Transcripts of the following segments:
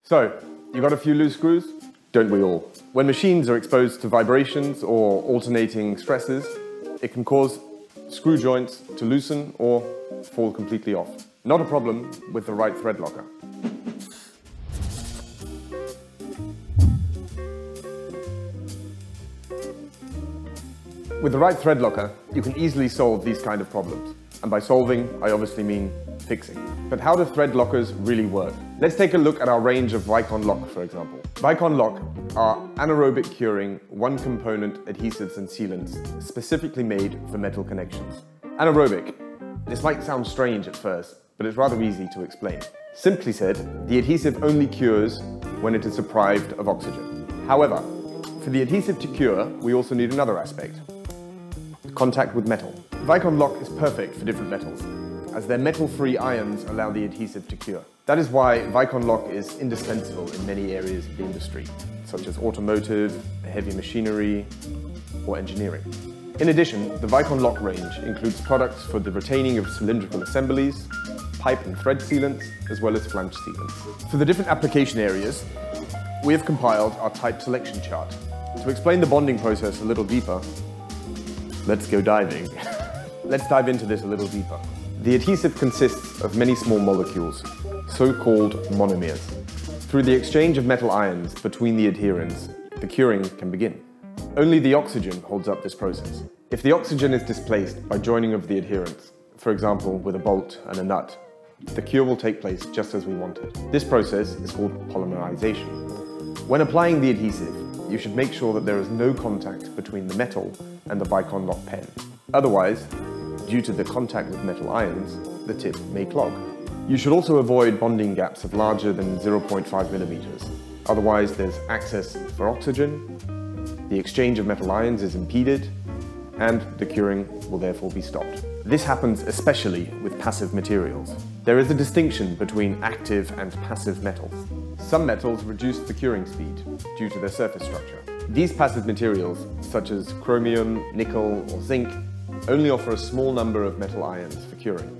So, you got a few loose screws? Don't we all? When machines are exposed to vibrations or alternating stresses, it can cause screw joints to loosen or fall completely off. Not a problem with the right thread locker. With the right thread locker, you can easily solve these kind of problems. And by solving, I obviously mean fixing. But how do thread lockers really work? Let's take a look at our range of WEICONLOCK, for example. WEICONLOCK are anaerobic curing, one-component adhesives and sealants specifically made for metal connections. Anaerobic. This might sound strange at first, but it's rather easy to explain. Simply said, the adhesive only cures when it is deprived of oxygen. However, for the adhesive to cure, we also need another aspect: contact with metal. WEICONLOCK is perfect for different metals, as their metal-free ions allow the adhesive to cure. That is why WEICONLOCK is indispensable in many areas of the industry, such as automotive, heavy machinery, or engineering. In addition, the WEICONLOCK range includes products for the retaining of cylindrical assemblies, pipe and thread sealants, as well as flange sealants. For the different application areas, we have compiled our type selection chart. To explain the bonding process a little deeper, let's go diving. Let's dive into this a little deeper. The adhesive consists of many small molecules, so-called monomers. Through the exchange of metal ions between the adherents, the curing can begin. Only the oxygen holds up this process. If the oxygen is displaced by joining of the adherents, for example with a bolt and a nut, the cure will take place just as we wanted. This process is called polymerization. When applying the adhesive, you should make sure that there is no contact between the metal and the WEICONLOCK pen. Otherwise, due to the contact with metal ions, the tip may clog. You should also avoid bonding gaps of larger than 0.5 millimeters. Otherwise, there's access for oxygen, the exchange of metal ions is impeded, and the curing will therefore be stopped. This happens especially with passive materials. There is a distinction between active and passive metals. Some metals reduce the curing speed due to their surface structure. These passive materials, such as chromium, nickel, or zinc, only offer a small number of metal ions for curing.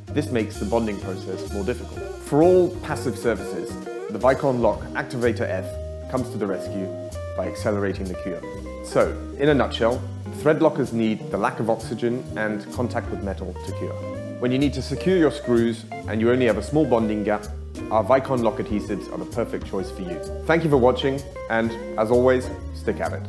This makes the bonding process more difficult. For all passive surfaces, the WEICONLOCK Activator F comes to the rescue by accelerating the cure. So, in a nutshell, thread lockers need the lack of oxygen and contact with metal to cure. When you need to secure your screws and you only have a small bonding gap, our WEICONLOCK adhesives are the perfect choice for you. Thank you for watching, and as always, stick at it.